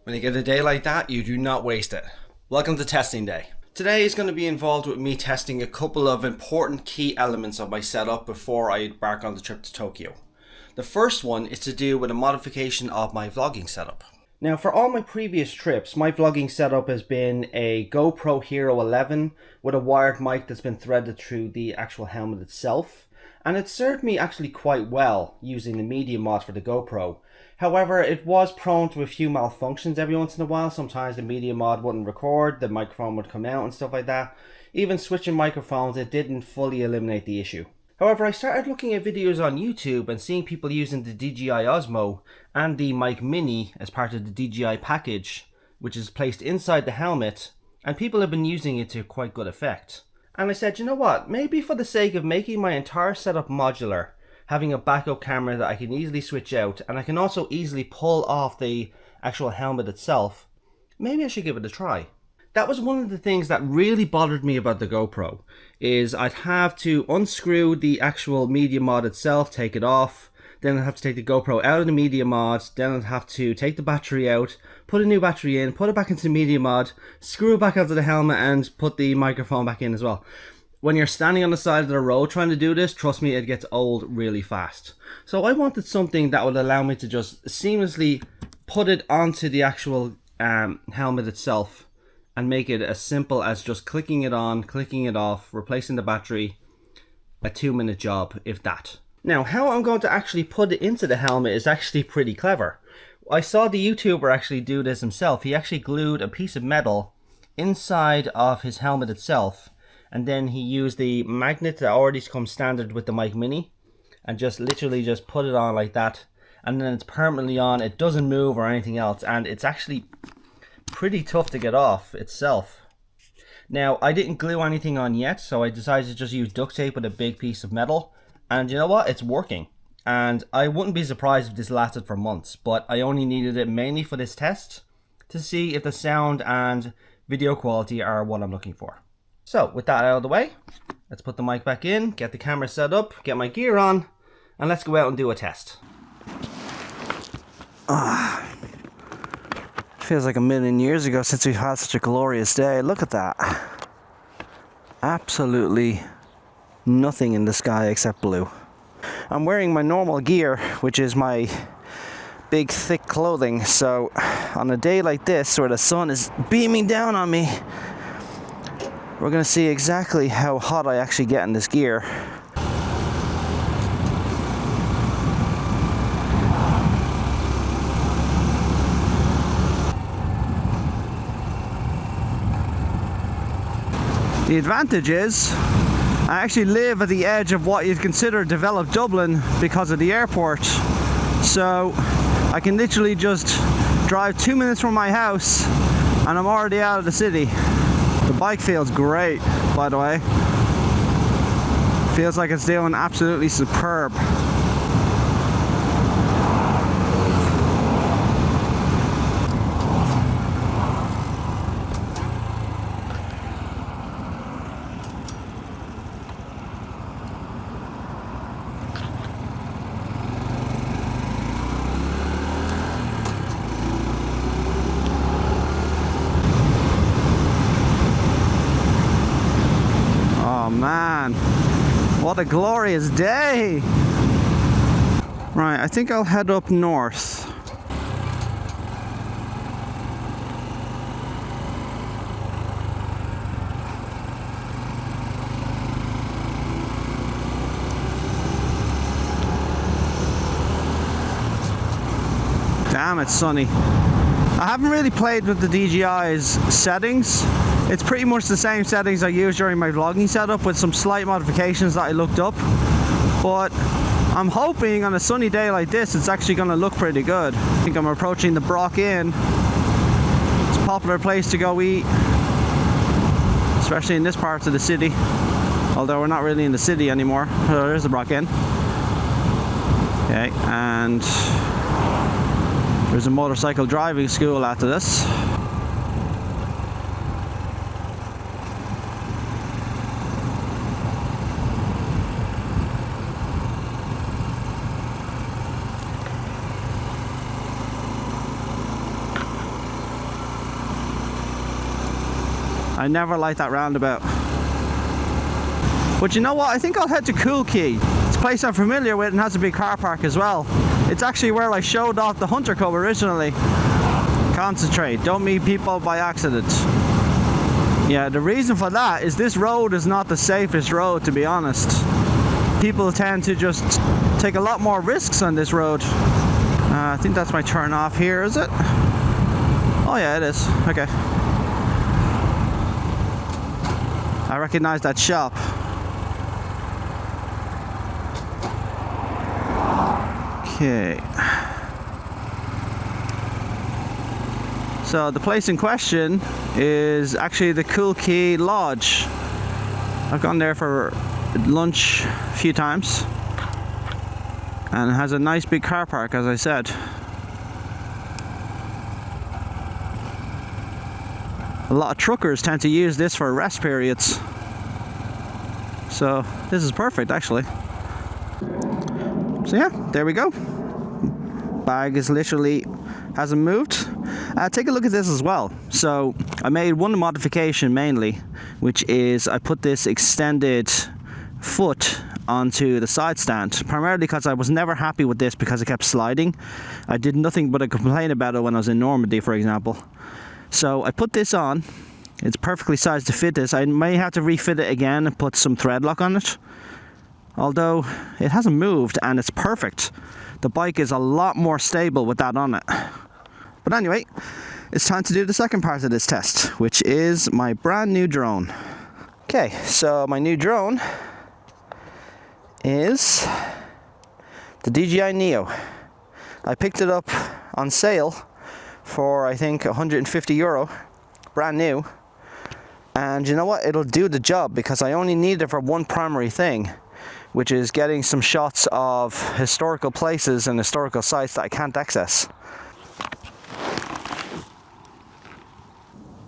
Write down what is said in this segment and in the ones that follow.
When you get a day like that, you do not waste it. Welcome to testing day. Today is going to be involved with me testing a couple of important key elements of my setup before I embark on the trip to Tokyo. The first one is to do with a modification of my vlogging setup. Now, for all my previous trips, my vlogging setup has been a GoPro Hero 11 with a wired mic that's been threaded through the actual helmet itself. And it served me actually quite well using the media mod for the GoPro. However, it was prone to a few malfunctions every once in a while. Sometimes the media mod wouldn't record, the microphone would come out and stuff like that. Even switching microphones, it didn't fully eliminate the issue. However, I started looking at videos on YouTube and seeing people using the DJI OSMO and the Mic Mini as part of the DJI package, which is placed inside the helmet, and people have been using it to quite good effect. And I said, you know what, maybe for the sake of making my entire setup modular, having a backup camera that I can easily switch out, and I can also easily pull off the actual helmet itself, maybe I should give it a try. That was one of the things that really bothered me about the GoPro, is I'd have to unscrew the actual media mod itself, take it off, then I'd have to take the GoPro out of the media mod, then I'd have to take the battery out, put a new battery in, put it back into the media mod, screw it back onto the helmet and put the microphone back in as well. When you're standing on the side of the road trying to do this, trust me, it gets old really fast. So I wanted something that would allow me to just seamlessly put it onto the actual helmet itself and make it as simple as just clicking it on, clicking it off, replacing the battery. A 2-minute job, if that. Now, how I'm going to actually put it into the helmet is actually pretty clever. I saw the YouTuber actually do this himself. He actually glued a piece of metal inside of his helmet itself, and then he used the magnet that already comes standard with the Mic Mini, and just literally just put it on like that, and then it's permanently on. It doesn't move or anything else, and it's actually pretty tough to get off itself. Now, I didn't glue anything on yet, so I decided to just use duct tape with a big piece of metal, and you know what, it's working. And I wouldn't be surprised if this lasted for months, but I only needed it mainly for this test to see if the sound and video quality are what I'm looking for. So with that out of the way, let's put the mic back in, get the camera set up, get my gear on, and let's go out and do a test. Feels like a million years ago since we've had such a glorious day. Look at that. Absolutely nothing in the sky except blue. I'm wearing my normal gear, which is my big thick clothing, so on a day like this where the sun is beaming down on me, we're going to see exactly how hot I actually get in this gear. The advantage is I actually live at the edge of what you'd consider developed Dublin because of the airport, so I can literally just drive 2 minutes from my house and I'm already out of the city. The bike feels great, by the way. Feels like it's doing absolutely superb. Man, what a glorious day! Right, I think I'll head up north. Damn, it's sunny. I haven't really played with the DJI's settings. It's pretty much the same settings I used during my vlogging setup with some slight modifications that I looked up. But I'm hoping on a sunny day like this it's actually going to look pretty good. I think I'm approaching the Brock Inn. It's a popular place to go eat, especially in this part of the city. Although we're not really in the city anymore. Oh, there's the Brock Inn. Okay, and there's a motorcycle driving school after this. I never like that roundabout. But you know what? I think I'll head to Cool Key. It's a place I'm familiar with and has a big car park as well. It's actually where I showed off the Hunter Cub originally. Concentrate, don't meet people by accident. Yeah, the reason for that is this road is not the safest road, to be honest. People tend to just take a lot more risks on this road. I think that's my turn off here, is it? Oh yeah, it is. Okay. I recognize that shop. Okay. So the place in question is actually the Cool Key Lodge. I've gone there for lunch a few times, and it has a nice big car park, as I said. A lot of truckers tend to use this for rest periods, so this is perfect actually. So yeah, there we go. Bag is literally hasn't moved. Take a look at this as well. So I made one modification mainly, which is I put this extended foot onto the side stand, primarily because I was never happy with this because it kept sliding. I did nothing but complain about it when I was in Normandy, for example. So I put this on. It's perfectly sized to fit this. I may have to refit it again and put some thread lock on it, although it hasn't moved and it's perfect. The bike is a lot more stable with that on it. But anyway, it's time to do the second part of this test, which is my brand new drone. Okay, so my new drone is the DJI Neo. I picked it up on sale for I think €150, brand new. And you know what? It'll do the job because I only need it for one primary thing, which is getting some shots of historical places and historical sites that I can't access.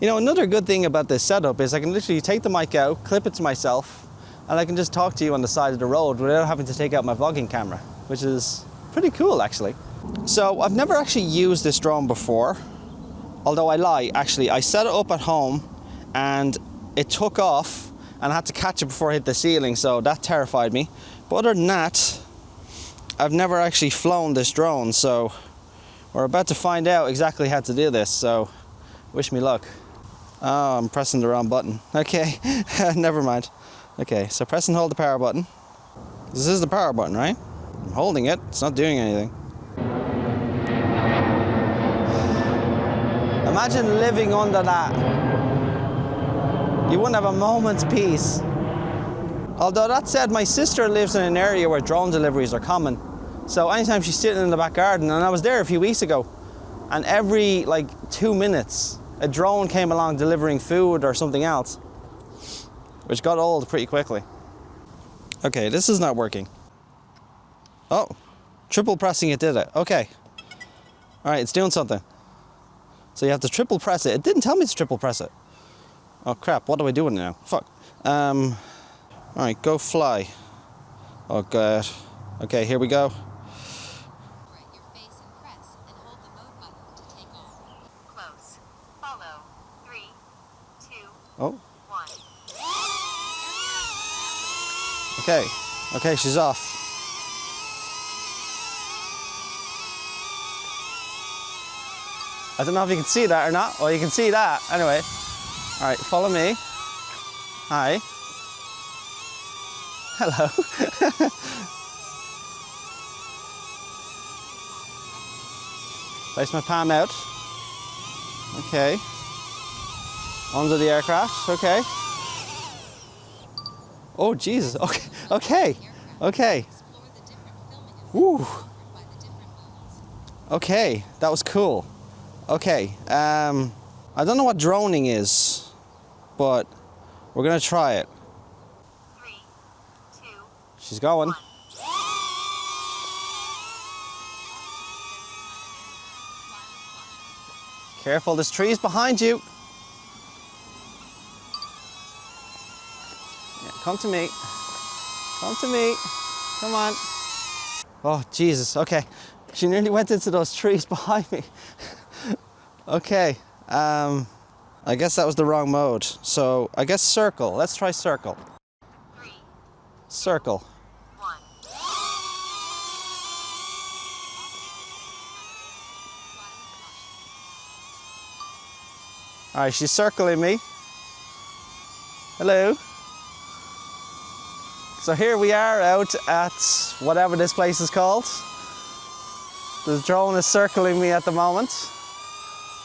You know, another good thing about this setup is I can literally take the mic out, clip it to myself, and I can just talk to you on the side of the road without having to take out my vlogging camera, which is pretty cool actually. So I've never actually used this drone before, although I lie, actually. I set it up at home and it took off and I had to catch it before it hit the ceiling, so that terrified me. But other than that, I've never actually flown this drone, so we're about to find out exactly how to do this, so wish me luck. Oh, I'm pressing the wrong button. Okay, never mind. Okay, so press and hold the power button. This is the power button, right? I'm holding it, it's not doing anything. Imagine living under that. You wouldn't have a moment's peace. Although that said, my sister lives in an area where drone deliveries are common. So anytime she's sitting in the back garden, and I was there a few weeks ago, and every like 2 minutes, a drone came along delivering food or something else, which got old pretty quickly. Okay, this is not working. Oh, triple pressing it did it. Okay. All right, it's doing something. So you have to triple press it. It didn't tell me to triple press it. Oh crap, what do I do now? Fuck. All right, go fly. Oh God. Okay, here we go. Your face and press, then hold the mode button to take off. Close. Follow. 3, 2, Oh. 1. Okay. Okay, she's off. I don't know if you can see that or not. Well, you can see that. Anyway. All right, follow me. Hi. Hello. Place my palm out. Okay. Under the aircraft. Okay. Oh, Jesus. Okay. Okay. Okay. Woo. Okay. That was cool. Okay. I don't know what droning is, but we're gonna try it. 3, 2, She's going. 1. Careful, there's trees behind you. Yeah, come to me. Come to me. Come on. Oh, Jesus. Okay. She nearly went into those trees behind me. Okay. I I guess that was the wrong mode. So I guess circle. Let's try circle. 3, Circle. 1. Alright, she's circling me. Hello. So here we are out at whatever this place is called. The drone is circling me at the moment.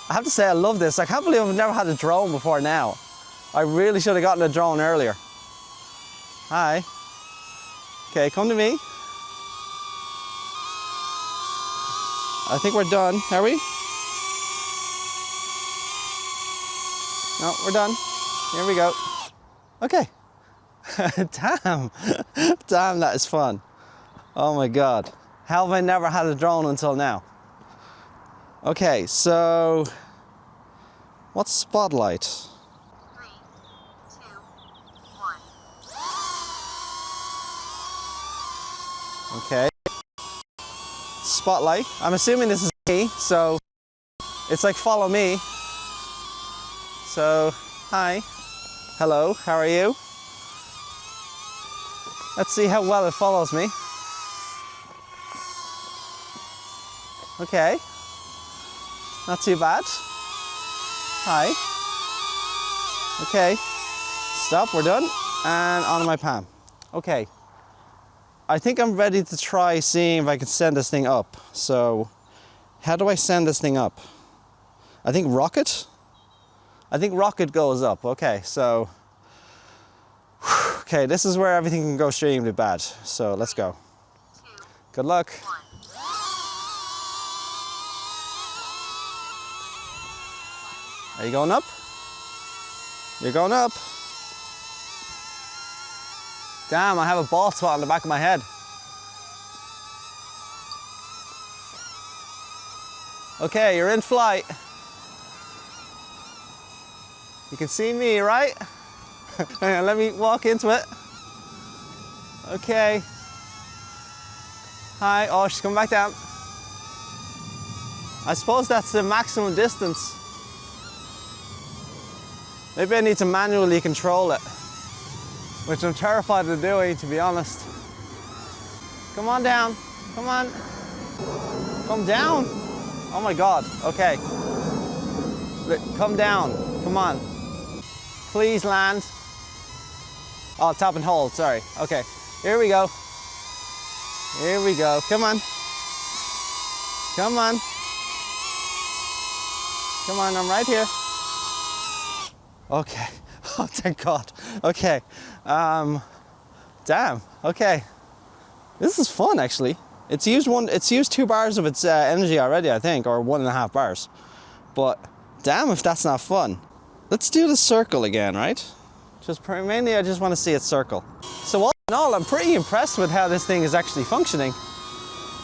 I have to say I love this. I can't believe I've never had a drone before now. I really should have gotten a drone earlier. Hi. Okay, come to me. I think we're done, are we? No, we're done. Here we go. Okay. Damn. Damn, that is fun. Oh my God. How have I never had a drone until now? Okay, so what's spotlight? 3, 2, 1. Okay. Spotlight. I'm assuming this is me, so it's like follow me. So, hi. Hello, how are you? Let's see how well it follows me. Okay. Not too bad. Hi. Okay. Stop, we're done. And onto my palm. Okay. I think I'm ready to try seeing if I can send this thing up. So, how do I send this thing up? I think rocket? I think rocket goes up. Okay, so. Okay, this is where everything can go extremely bad. So, let's go. 2, Good luck. 1. Are you going up? You're going up. Damn, I have a bald spot on the back of my head. Okay, you're in flight. You can see me, right? Hang on, let me walk into it. Okay. Hi, oh, she's coming back down. I suppose that's the maximum distance. Maybe I need to manually control it, which I'm terrified of doing, to be honest. Come on down, come on. Come down. Oh my God, okay. Come down, come on. Please land. Oh, tap and hold, sorry. Okay, here we go. Here we go, come on. Come on. Come on, I'm right here. Okay, oh thank God. Okay, damn, okay. This is fun actually. It's used 2 bars of its energy already, I think, or 1.5 bars. But damn if that's not fun. Let's do the circle again, right? Mainly I just want to see it circle. So all in all, I'm pretty impressed with how this thing is actually functioning.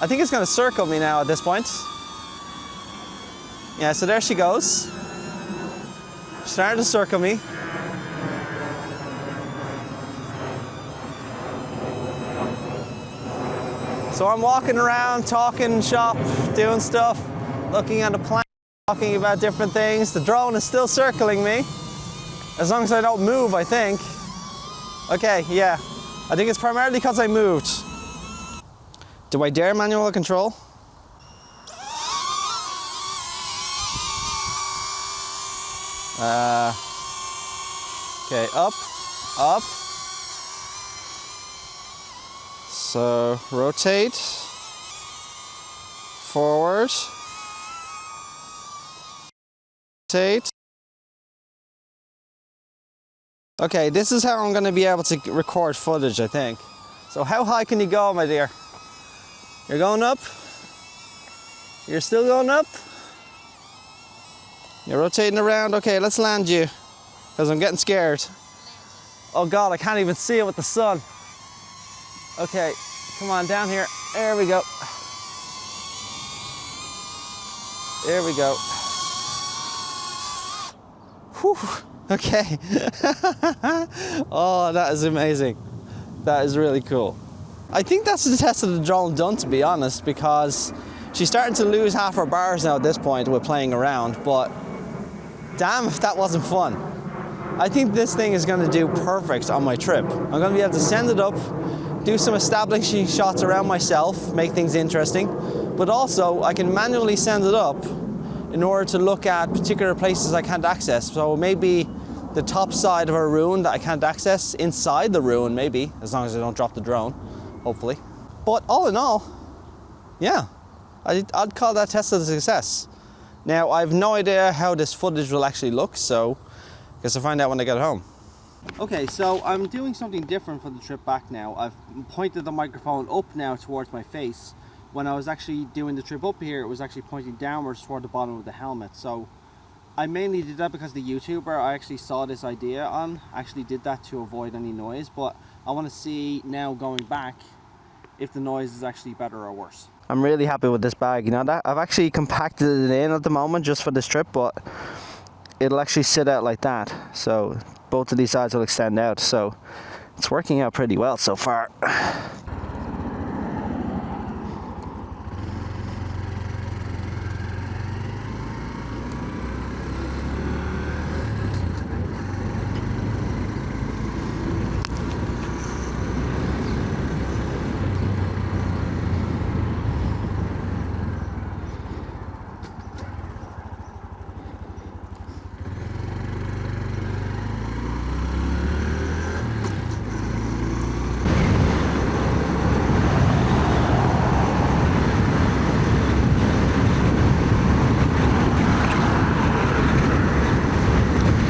I think it's going to circle me now at this point. Yeah, so there she goes. Starting to circle me. So I'm walking around, talking shop, doing stuff, looking at the plane, talking about different things. The drone is still circling me, as long as I don't move, I think. Okay, yeah. I think it's primarily because I moved. Do I dare manual control? Okay, up, up. So rotate, forward, rotate. Okay, this is how I'm going to be able to record footage, I think. So how high can you go, my dear? You're going up? You're still going up? You're rotating around. Okay, let's land you, because I'm getting scared. Oh God, I can't even see it with the sun. Okay, come on down here. There we go. There we go. Whew. Okay. Oh, that is amazing. That is really cool. I think that's the test of the drone done, to be honest, because she's starting to lose half her bars now at this point with playing around, but Damn if that wasn't fun. I think this thing is going to do perfect on my trip. I'm going to be able to send it up, do some establishing shots around myself, make things interesting, but also I can manually send it up in order to look at particular places I can't access. So maybe the top side of a ruin that I can't access, inside the ruin maybe, as long as I don't drop the drone, hopefully. But all in all, yeah, I'd call that test a success. Now, I have no idea how this footage will actually look, so I guess I'll find out when I get home. Okay, so I'm doing something different for the trip back now. I've pointed the microphone up now towards my face. When I was actually doing the trip up here, it was actually pointing downwards toward the bottom of the helmet. So I mainly did that because the YouTuber I actually saw this idea on actually did that to avoid any noise, but I want to see now going back if the noise is actually better or worse. I'm really happy with this bag, you know that? I've actually compacted it in at the moment just for this trip, but it'll actually sit out like that. So both of these sides will extend out, so it's working out pretty well so far.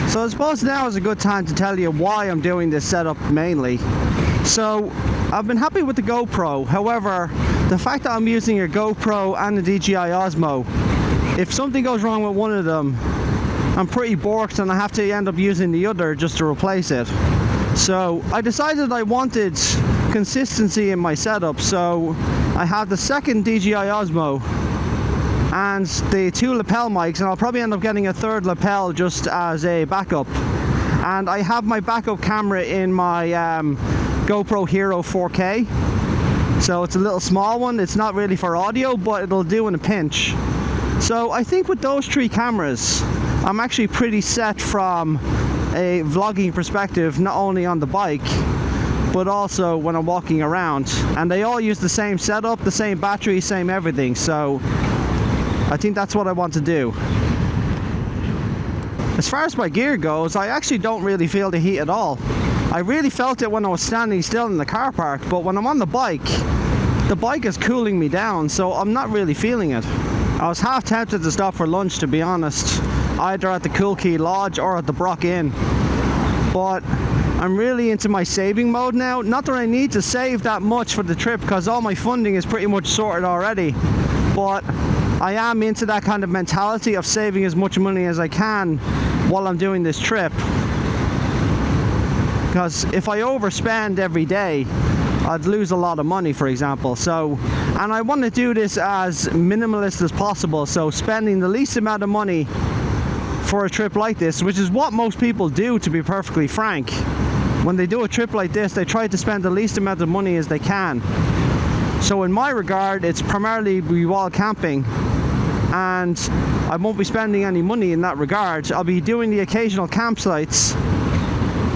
So I suppose now is a good time to tell you why I'm doing this setup mainly. So I've been happy with the GoPro, however, the fact that I'm using a GoPro and the DJI Osmo, if something goes wrong with one of them, I'm pretty borked and I have to end up using the other just to replace it. So I decided I wanted consistency in my setup, so I have the second DJI Osmo and the two lapel mics, and I'll probably end up getting a third lapel just as a backup. And I have my backup camera in my GoPro Hero 4K. So it's a little small one, it's not really for audio, but it'll do in a pinch. So I think with those three cameras, I'm actually pretty set from a vlogging perspective, not only on the bike, but also when I'm walking around. And they all use the same setup, the same battery, same everything. So I think that's what I want to do. As far as my gear goes, I actually don't really feel the heat at all. I really felt it when I was standing still in the car park, but when I'm on the bike is cooling me down, so I'm not really feeling it. I was half tempted to stop for lunch, to be honest, either at the Cool Key Lodge or at the Brock Inn. But I'm really into my saving mode now. Not that I need to save that much for the trip, because all my funding is pretty much sorted already. But I am into that kind of mentality of saving as much money as I can while I'm doing this trip. Because if I overspend every day, I'd lose a lot of money, for example. So, and I want to do this as minimalist as possible, so spending the least amount of money for a trip like this, which is what most people do, to be perfectly frank. When they do a trip like this, they try to spend the least amount of money as they can. So in my regard, it's primarily wall camping, and I won't be spending any money in that regard. I'll be doing the occasional campsites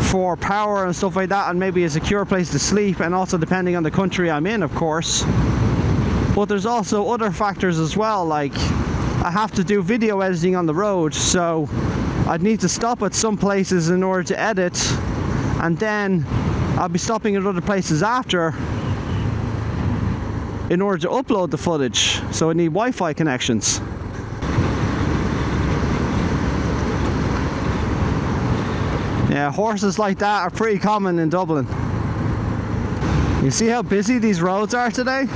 for power and stuff like that, and maybe a secure place to sleep, and also depending on the country I'm in, of course. But there's also other factors as well, like I have to do video editing on the road, so I'd need to stop at some places in order to edit, and then I'll be stopping at other places after in order to upload the footage, so I need Wi-Fi connections. Yeah, horses like that are pretty common in Dublin. You see how busy these roads are today?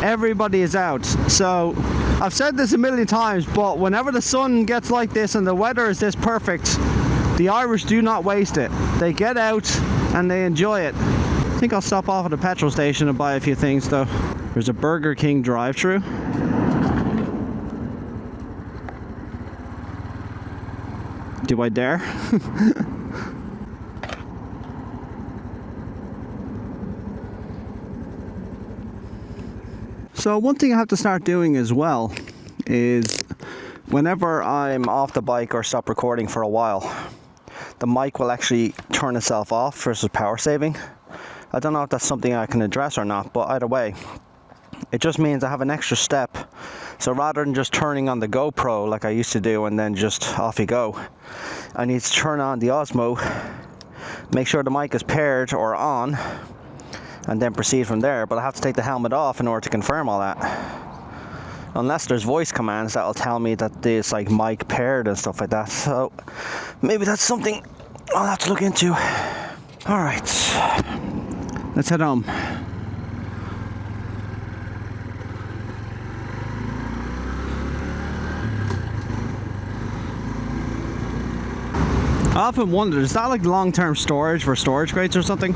Everybody is out. So I've said this a million times, but whenever the sun gets like this and the weather is this perfect, the Irish do not waste it. They get out and they enjoy it. I think I'll stop off at a petrol station and buy a few things though. There's a Burger King drive-thru. Do I dare? So one thing I have to start doing as well is whenever I'm off the bike or stop recording for a while, the mic will actually turn itself off versus power saving. I don't know if that's something I can address or not, but either way, it just means I have an extra step. So rather than just turning on the GoPro like I used to do and then just off you go, I need to turn on the OSMO, make sure the mic is paired or on, and then proceed from there. But I have to take the helmet off in order to confirm all that. Unless there's voice commands that'll tell me that it's like mic paired and stuff like that. So maybe that's something I'll have to look into. Alright, let's head home. I often wondered, is that like long-term storage for storage crates or something?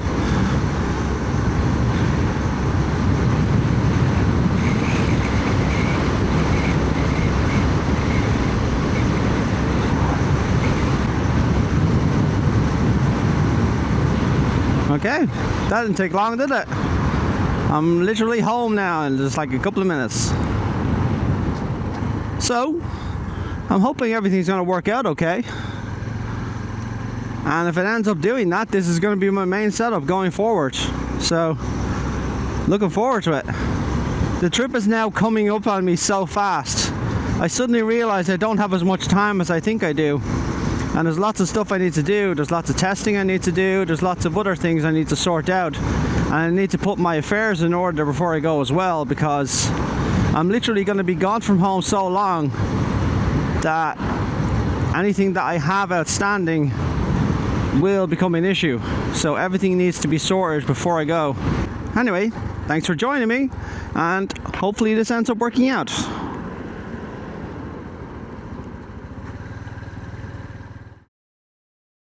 Okay, that didn't take long, did it? I'm literally home now in just like a couple of minutes. So, I'm hoping everything's gonna work out okay. And if it ends up doing that, this is going to be my main setup going forward. So, looking forward to it. The trip is now coming up on me so fast. I suddenly realize I don't have as much time as I think I do. And there's lots of stuff I need to do. There's lots of testing I need to do. There's lots of other things I need to sort out. And I need to put my affairs in order before I go as well, because I'm literally going to be gone from home so long that anything that I have outstanding will become an issue. So everything needs to be sorted before I go. Anyway, thanks for joining me, and hopefully this ends up working out.